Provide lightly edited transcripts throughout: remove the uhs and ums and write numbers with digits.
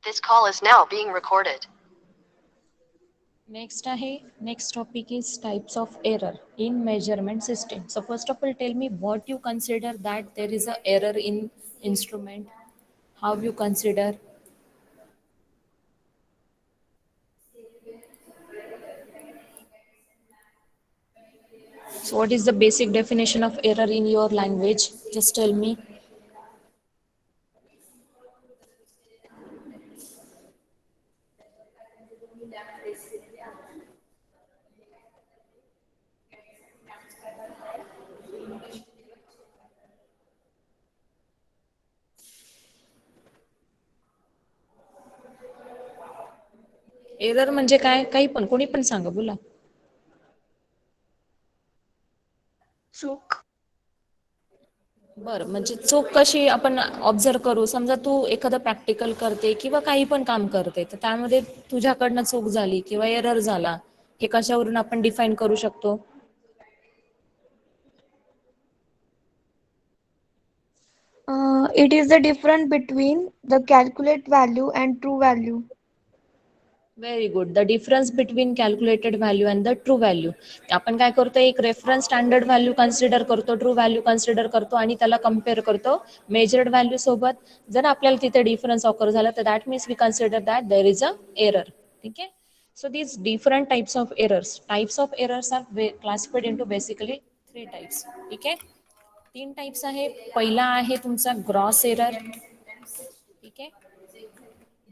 This call is now being recorded. Next topic is types of error in measurement system. So first of all, tell me what you consider that there is a error in instrument. How you consider? So what is the basic definition of error in your language? Just tell me. Error म्हणजे काय? काही पण कोणी पण सांगा, बोला. चूक. बरं, म्हणजे चूक कशी आपण ऑब्झर्व करू? समजा तू एखादं प्रॅक्टिकल करते किंवा काही पण काम करते, तर त्यामध्ये तुझ्याकडनं चूक झाली किंवा एरर झाला, हे कशावरून आपण डिफाईन करू शकतो? It is the difference between the calculate value and true value. Very good. The difference between calculated value and the true value. आपण काय करतो, एक रेफरन्स स्टँडर्ड व्हॅल्यू कन्सिडर करतो, ट्रू व्हॅल्यू कन्सिडर करतो आणि त्याला कम्पेअर करतो मेजर्ड व्हॅल्यू सोबत. जर आपल्याला तिथे डिफरन्स ऑकर झाला तर that means we consider that there is a error. ठीक आहे. So these different types of errors. Types of errors are classified into basically 3 types. ठीक आहे. 3 टाइप्स आहे. पहिला आहे तुमचा ग्रॉस एरर. ठीक आहे.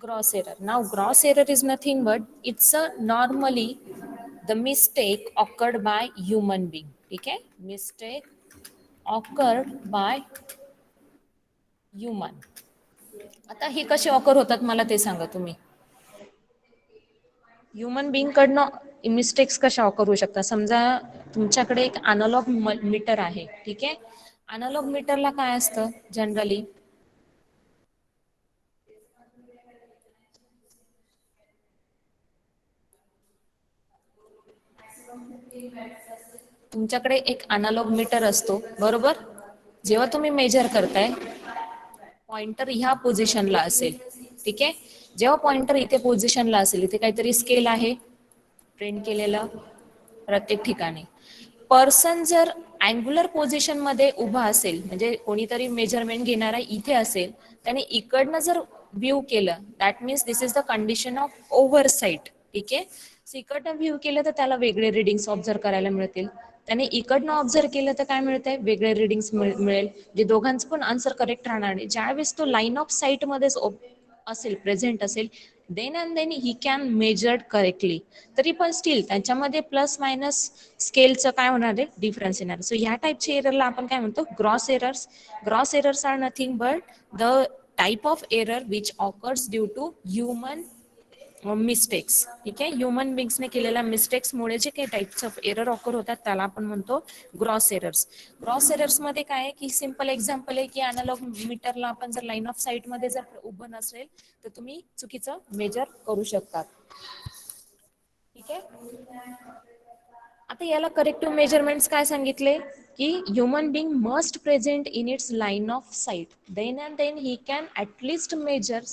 Gross error. Now gross error is nothing but it's a normally the mistake occurred by human being. ठीक है. Mistake occurred by human. आता हे कसे ऑकर होतात मला ते सांगा तुम्ही. ह्युमन बिंग कडनं मिस्टेक्स कशा ऑकर होऊ शकतात? समजा तुमच्याकडे एक अनालॉग मीटर आहे. ठीक आहे. अनालॉग मीटरला काय असतं जनरली? तुमच्याकडे एक अनालॉग मीटर असतो, बरोबर? जेव्हा तुम्ही मेजर करताय, पॉइंटर ह्या पोझिशनला असेल. ठीक आहे. जेव्हा पॉइंटर इथे पोझिशनला असेल, इथे काहीतरी स्केल आहे प्रिंट केलेलं प्रत्येक ठिकाणी. पर्सन जर अँग्युलर पोझिशन मध्ये उभा असेल, म्हणजे कोणीतरी मेजरमेंट घेणारा इथे असेल, त्याने इकडनं जर व्ह्यू केलं, that means this is the condition of oversight. ठीक आहे. इकडनं व्ह्यू केलं तर त्याला वेगळे रिडिंग्स ऑब्झर्व करायला मिळतील. त्याने इकडनं ऑब्झर्व केलं तर काय मिळतंय? वेगळे रिडिंग्स मिळेल. जे दोघांचं पण आन्सर करेक्ट राहणार नाही. ज्यावेळेस तो लाईन ऑफ साईट मध्येच असेल, प्रेझेंट असेल, then and then he can measured correctly. तरी पण स्टील त्याच्यामध्ये प्लस मायनस स्केलचं काय होणार आहे? डिफरन्स येणार. सो ह्या टाईपच्या एररला आपण काय म्हणतो? Gross errors. Gross errors are nothing but the type of error which occurs due to human mistakes. ठीक आहे. ह्युमन बिंग्सने केलेल्या मिस्टेक्समुळे जे काही टाइप्स ऑफ एरर ऑकर होतात त्याला आपण म्हणतो ग्रॉस एरर्स. ग्रॉस एरर्स मध्ये काय आहे की सिंपल एक्झाम्पल आहे की अनालॉग मीटरला आपण जर लाईन ऑफ साईट मध्ये जर उभं नसेल तर तुम्ही चुकीचं मेजर करू शकतात. ठीक आहे. आता याला करेक्टिव्ह मेजरमेंट्स काय सांगितले की human being must present in its line of sight, then and then he can at least measure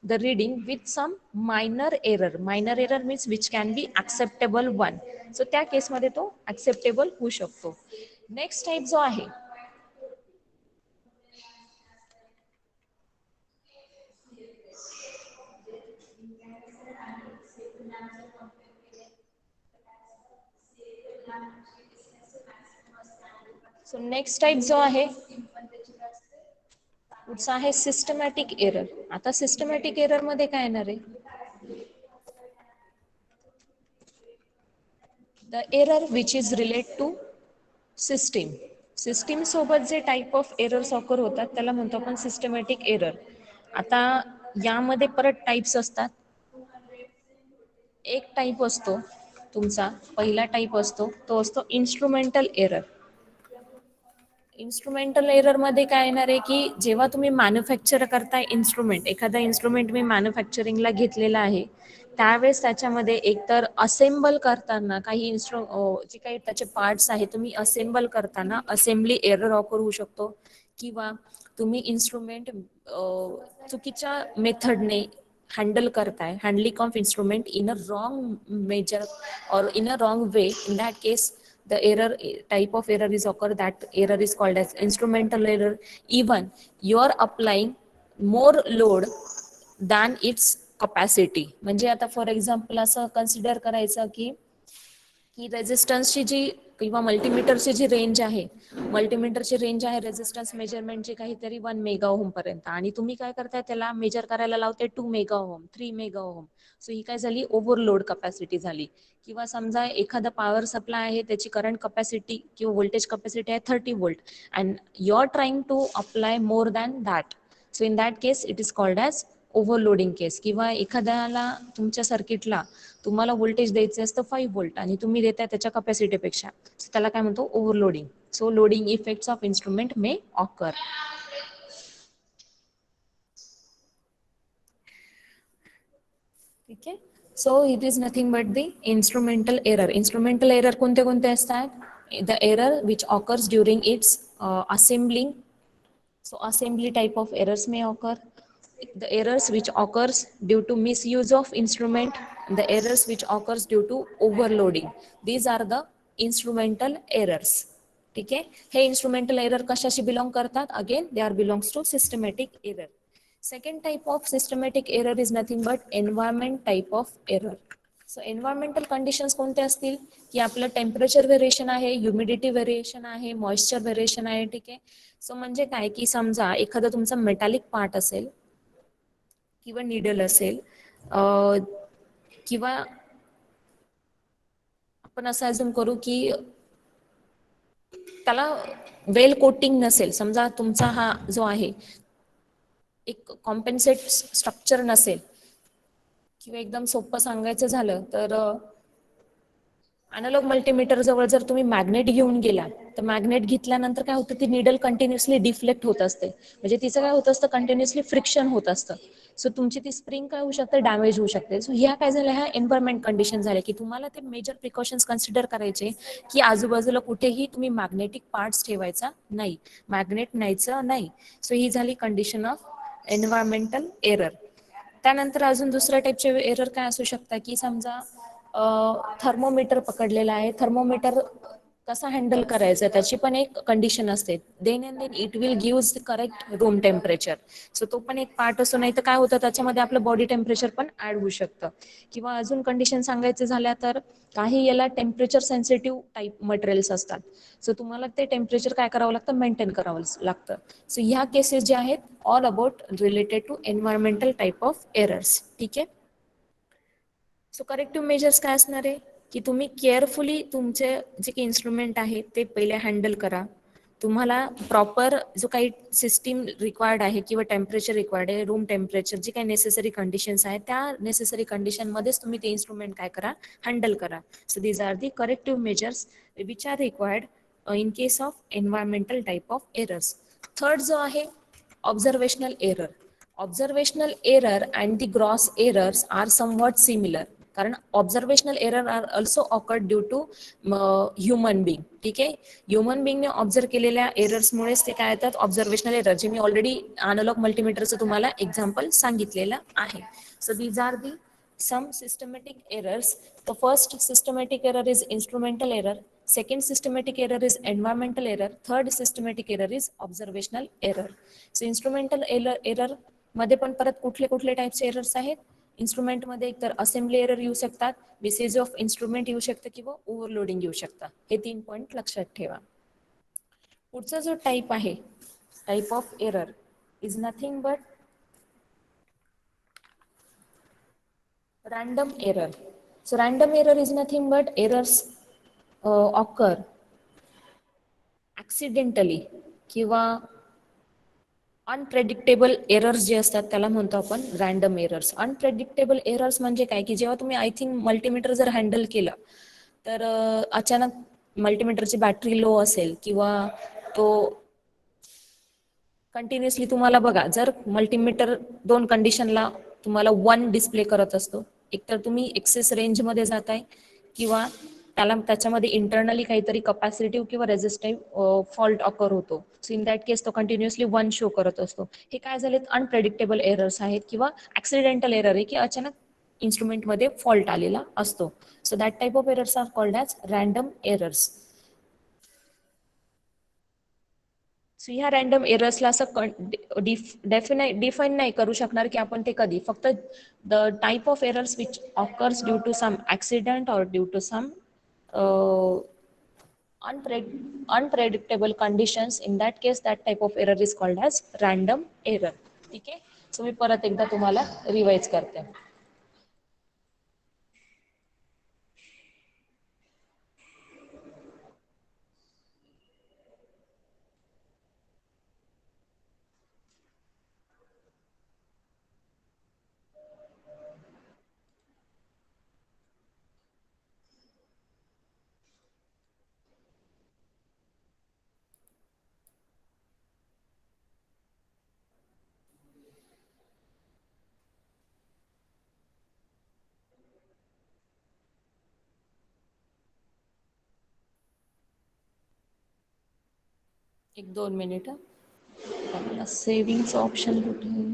the reading with some minor error. Minor error means which can be acceptable one. So त्या केसमध्ये तो acceptable होऊ शकतो. Next type जो आहे so next type जो आहे पुढचा आहे सिस्टमॅटिक एरर. आता सिस्टमॅटिक एरर मध्ये काय येणार आहे? The error which is relate to system. System सोबत जे टाइप ऑफ एरर्स ऑकर होतात त्याला म्हणतो आपण सिस्टमॅटिक एरर. आता यामध्ये परत टाइप्स असतात. एक टाइप असतो तुमचा, पहिला टाइप असतो तो असतो इन्स्ट्रुमेंटल एरर. इन्स्ट्रुमेंटल एरर मध्ये काय येणार आहे की जेव्हा तुम्ही मॅन्युफॅक्चर करताय इन्स्ट्रुमेंट, एखादा इन्स्ट्रुमेंट मी मॅन्युफॅक्चरिंगला घेतलेला आहे, त्यावेळेस त्याच्यामध्ये एकतर असेंबल करताना काही जे काही त्याचे पार्ट्स आहेत तुम्ही असेंबल करताना असेंब्ली एरर ऑकर होऊ शकतो, किंवा तुम्ही इन्स्ट्रुमेंट चुकीच्या मेथडने हँडल करताय, handling of instrument in a wrong measure or in a wrong way, in that case the error type of error is occur, that error is called as instrumental error. Even you are applying more load than its capacity. म्हणजे आता for example असं consider करायचं की रेझिस्टन्सची जी किंवा मल्टीमीटरची जी range आहे, मल्टीमीटरची range आहे resistance मेजरमेंटची काहीतरी 1 mega ohm पर्यंत, आणि तुम्ही काय करताय त्याला मेजर करायला लावते 2 mega ohm, 3 mega ohm. So ही काय झाली, ओव्हरलोड कपॅसिटी झाली. किंवा समजा एखादा पॉवर सप्लाय आहे, त्याची करंट कपॅसिटी किंवा व्होल्टेज कपॅसिटी आहे 30 volt, and you are trying to apply more than that. So in that case it is called as overloading case. किंवा एखाद्याला तुमच्या सर्किटला तुम्हाला व्होल्टेज द्यायचं असतं 5 वोल्ट आणि तुम्ही देताय त्याच्या कपॅसिटीपेक्षा, त्याला काय म्हणतो, overloading. So loading effects of instrument may occur. ठीक आहे. So it is nothing but the instrumental error. Instrumental error कोणते कोणते असतात? The error which occurs during it's assembling. So assembly type of errors may occur. The errors which occurs due to misuse of instrument, the errors which occurs due to overloading. These are the instrumental errors. ठीक आहे. हे instrumental error कशाशी belong करतात? Again, they are belongs to systematic error. Second type of systematic error is nothing but environment type of error. So environmental conditions कोणते असतील की आपलं temperature variation आहे, ह्युमिडिटी व्हेरिएशन आहे, मॉइश्चर व्हेरिएशन आहे. ठीक आहे. सो म्हणजे काय की समजा एखादा तुमचा मेटॅलिक पार्ट असेल किंवा निडल असेल, किंवा आपण असं अजून करू की त्याला वेल कोटिंग नसेल. समजा तुमचा हा जो आहे एक कॉम्पेन्सेट स्ट्रक्चर नसेल, किंवा एकदम सोपं सांगायचं झालं तर अॅनालॉग मल्टीमीटर जवळ जर तुम्ही मॅग्नेट घेऊन गेला, तर मॅग्नेट घेतल्यानंतर काय होतं, ती निडल कंटिन्युअसली डिफ्लेक्ट होत असते. म्हणजे तिचं काय होत असतं, कंटिन्युअसली फ्रिक्शन होत असतं. सो तुमची ती स्प्रिंग काय होऊ शकते, डॅमेज होऊ शकते. सो ह्या काय झाल्या, ह्या एन्व्हायरमेंट कंडिशन झाल्या की तुम्हाला ते मेजर प्रिकॉशन्स कन्सिडर करायचे की आजूबाजूला कुठेही तुम्ही मॅग्नेटिक पार्ट्स ठेवायचा नाही, मॅग्नेट न्यायचं नाही. सो ही झाली कंडिशन ऑफ एन्व्हायरमेंटल एरर. त्यानंतर अजून दुसऱ्या टाईपचे एरर काय असू शकतात की समजा थर्मोमीटर पकडलेला आहे, थर्मोमीटर कसा हँडल करायचा त्याची पण एक कंडिशन असते. Then and then it will give correct room temperature. So तो पण एक पार्ट असतो. नाही तर काय होतं, त्याच्यामध्ये आपलं बॉडी टेम्परेचर पण ऍड होऊ शकतं. किंवा अजून कंडिशन सांगायचं झाल्या तर काही याला टेम्परेचर सेन्सिटिव्ह टाईप मटेरियल्स असतात. सो तुम्हाला ते टेम्परेचर काय करावं लागतं, मेंटेन करावं लागतं. सो ह्या केसेस ज्या आहेत all about related to environmental type of errors. ठीक आहे. सो करेक्टिव्ह मेजर्स काय असणार आहे की तुम्ही केअरफुली तुमचे जे काही इन्स्ट्रुमेंट आहे ते पहिले हँडल करा. तुम्हाला प्रॉपर जो काही सिस्टीम रिक्वायर्ड आहे किंवा टेम्परेचर रिक्वायर्ड आहे, रूम टेम्परेचर, जी काही नेसेसरी कंडिशन्स आहेत त्या नेसेसरी कंडिशनमध्येच तुम्ही ते इन्स्ट्रुमेंट काय करा, हँडल करा. So these are the corrective measures which are required in case of environmental type of errors. Third जो आहे observational error. Observational error and the gross errors are somewhat similar. कारण observational error are also occurred due to human being. ठीक आहे. Human बिंगने observe केलेल्या एरर्समुळेच ते काय येतात, observational error, जे मी ऑलरेडी अॅनालॉग मल्टीमीटरचं तुम्हाला एक्झाम्पल सांगितलेलं आहे. So these are the some systematic errors. The first systematic error is instrumental error. Second systematic error is environmental error. Third systematic error is observational error. So instrumental error मध्ये पण परत कुठले कुठले टाइप्सचे errors आहेत. Instrument मध्ये एक तर assembly error येऊ शकतात, मिसयूज ऑफ इन्स्ट्रुमेंट येऊ शकतं किंवा ओव्हरलोडिंग येऊ शकतं. हे 3 पॉइंट लक्षात ठेवा. पुढचा जो टाइप आहे, type of error is nothing but random error. So random error is nothing but errors occur accidentally किंवा अनप्रेडिक्टेबल एरर्स जे असतात त्याला म्हणतो आपण रॅन्डम एरर्स. अनप्रेडिक्टेबल एरर्स म्हणजे काय की जेव्हा तुम्ही आय थिंक मल्टीमीटर जर हँडल केलं तर अचानक मल्टीमीटरची बॅटरी लो असेल किंवा तो कंटिन्युअसली तुम्हाला बघा, जर मल्टीमीटर 2 कंडिशनला तुम्हाला 1 डिस्प्ले करत असतो, एकतर तुम्ही एक्सेस रेंजमध्ये जाताय किंवा त्याच्यामध्ये इंटरनली काहीतरी कपॅसिटिव्ह किंवा रेझिस्टिव्ह फॉल्ट अकर होतो. सो इन दॅट केस तो कंटिन्युअसली 1 शो करत असतो. हे काय झालेत अनप्रेडिक्टेबल एरर्स आहेत किंवा ऍक्सिडेंटल एरर आहे की अचानक इन्स्ट्रुमेंटमध्ये फॉल्ट आलेला असतो. So that type of errors are called as random errors. So ह्या रॅन्डम एरर्सला असं डिफाईन नाही करू शकणार की आपण ते कधी, फक्त the type of errors which occurs due to some accident और due to some unpredictable conditions. In that case that type of error is called as random error. ठीक आहे. सो मी परत एकदा तुम्हाला रिवाइज करते. एक 2 मिनिट. आपला सेव्हिंगचं ऑप्शन कुठे आहे?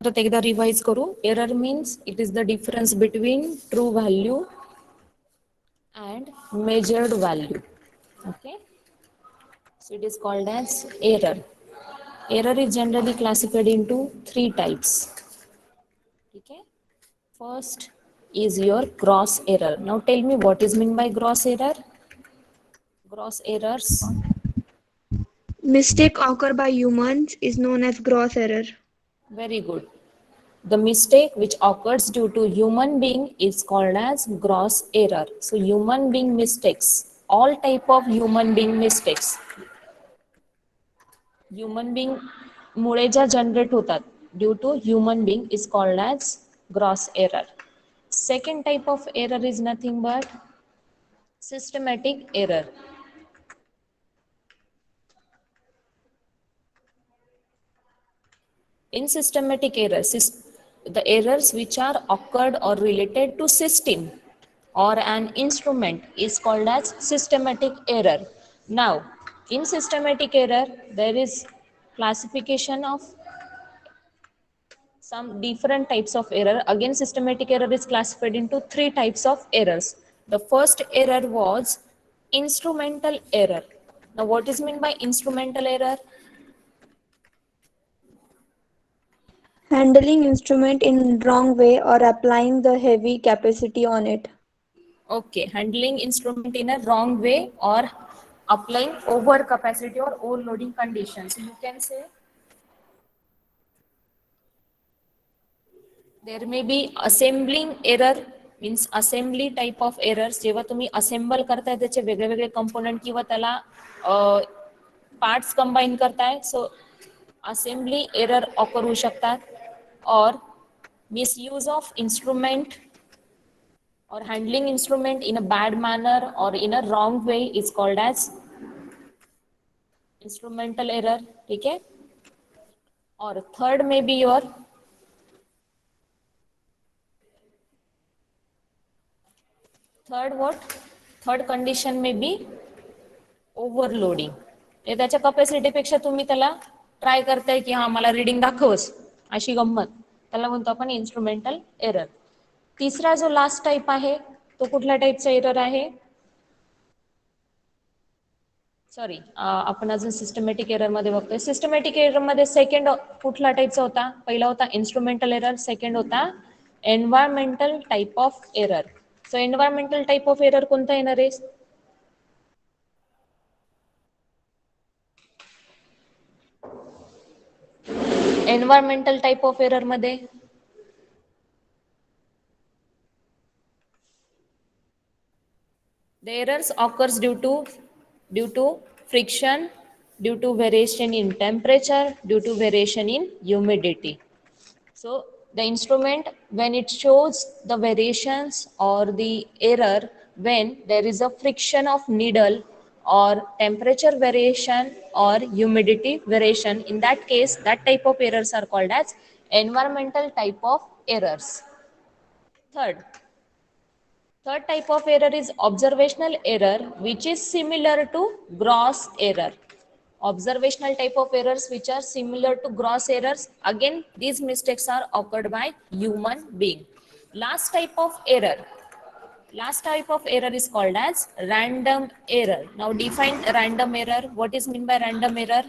परत एकदा रिवाइज करू. Error means it is the difference between true value and measured value. Okay, so it is called as error. Error is generally classified into 3 types. Okay, first is your gross error. Now tell me what is meant by gross error. Gross errors. Mistake occur by humans is known as gross error. Very good. The mistake which occurs due to human being is called as gross error. So human being mistakes, all type of human being mistakes, human being मुळे ज्या generate होतात due to human being is called as gross error. Second type of error is nothing but systematic error. In systematic errors, the errors which are occurred or related to system or an instrument is called as systematic error. Now, in systematic error, there is classification of some different types of error. Again, systematic error is classified into 3 types of errors. The first error was instrumental error. Now, what is meant by instrumental error? Handling instrument in wrong way or applying the heavy capacity on it. Okay, handling instrument in a wrong way or applying over capacity or overloading conditions. You can say there may be assembling error, means assembly type of errors. जेव्हा तुम्ही assemble करताय त्याचे वेगळे वेगळे component किंवा त्याला parts combine करताय, so assembly error occur होऊ शकतात. और misuse of instrument or handling instrument in a bad manner or in a wrong way is called as instrumental error. ठीक है. और थर्ड में बी योर थर्ड कंडिशन में बी overloading. हे त्याच्या कपॅसिटीपेक्षा तुम्ही त्याला ट्राय करताय की हा मला रिडिंग दाखवस, अशी गंमत, त्याला म्हणतो आपण इन्स्ट्रुमेंटल एरर. तिसरा जो लास्ट टाइप आहे तो कुठल्या टाईपचा एरर आहे? सॉरी, आपण अजून सिस्टमॅटिक एरर मध्ये बघतोय. सिस्टमॅटिक एरर मध्ये सेकंड कुठला टाईपचा होता? पहिला होता इन्स्ट्रुमेंटल एरर, सेकंड होता environmental type of error. So environmental type of error कोणता येणार आहे? एन्व्हायरमेंटल टाइप ऑफ एरर मध्ये the errors occurs due to friction, due to variation in temperature, due to variation in humidity. So the instrument, when it shows the variations or the error when there is a friction of needle or temperature variation or humidity variation, in that case that type of errors are called as environmental type of errors. Third type of error is observational error, which is similar to gross error. Observational type of errors which are similar to gross errors. Again, these mistakes are occurred by human being. Last type of error is called as random error. Now define random error. What is meant by random error?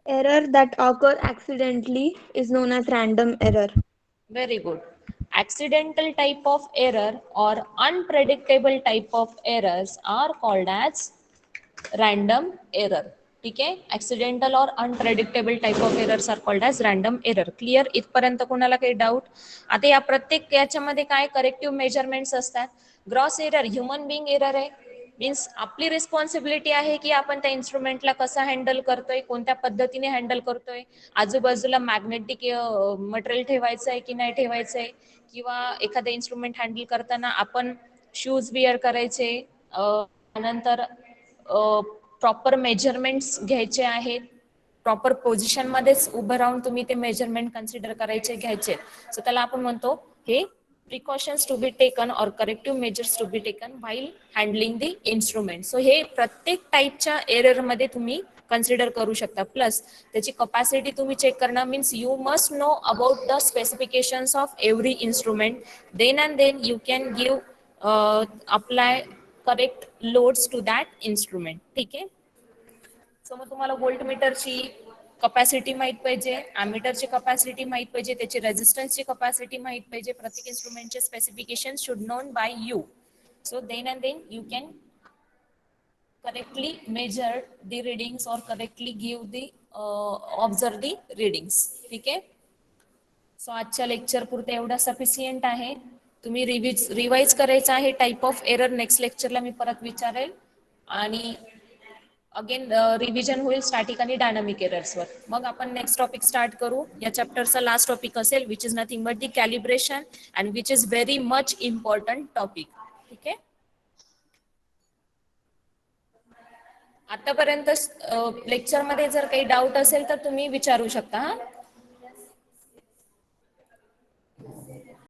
Error that occur accidentally is known as random error. Very good. Accidental type of error or unpredictable type of errors are called as random error. ठीक आहे. Accidental और unpredictable type of errors are called as random error. Clear? इथपर्यंत कोणाला काही doubt? आता या प्रत्येक याच्यामध्ये काय करेक्टिव्ह मेजरमेंट्स असतात. Gross error human being error आहे, मीन्स आपली रिस्पॉन्सिबिलिटी आहे की आपण त्या इन्स्ट्रुमेंटला कसा हँडल करतोय, कोणत्या पद्धतीने हँडल करतोय, आजूबाजूला मॅग्नेटिक मटेरियल ठेवायचं आहे की नाही ठेवायचं आहे, किंवा एखादं इन्स्ट्रुमेंट हँडल करताना आपण शूज वेअर करायचे, नंतर प्रॉपर मेजरमेंट्स घ्यायचे आहेत, प्रॉपर पोझिशन मध्येच उभं राहून तुम्ही ते मेजरमेंट कन्सिडर करायचे घ्यायचे. सो त्याला आपण म्हणतो हे प्रिकॉशन्स टू बी टेकन और corrective measures to be taken while handling the instrument. So हे प्रत्येक टाईपच्या एरर मध्ये तुम्ही कन्सिडर करू शकता. प्लस त्याची कपॅसिटी तुम्ही चेक करणं, means you must know about the specifications of every instrument. Then and then you can give apply correct loads to that instrument. ठीक आहे. सो मग तुम्हाला व्होल्टमीटरची कपॅसिटी माहित पाहिजे, ॲमीटरची कपॅसिटी माहित पाहिजे, त्याची रेझिस्टन्सची कपॅसिटी माहित पाहिजे. प्रत्येक इन्स्ट्रुमेंटचे specification should known by you. So then and then you can correctly measure the readings और correctly give the observe the readings. ठीक आहे. सो आजच्या लेक्चर पुरते एवढा सफिशियंट आहे. तुम्ही रिवाइज करायचं आहे टाइप ऑफ एरर. नेक्स्ट लेक्चरला मी परत विचारेल आणि अगेन रिव्हिजन होईल स्टॅटिक आणि डायनामिक एरर्सवर. मग आपण नेक्स्ट टॉपिक स्टार्ट करू. या चॅप्टरचा लास्ट टॉपिक असेल which is nothing but the calibration and which is very much important topic. ठीक आहे. आतापर्यंत लेक्चरमध्ये जर काही डाऊट असेल तर तुम्ही विचारू शकता. हा.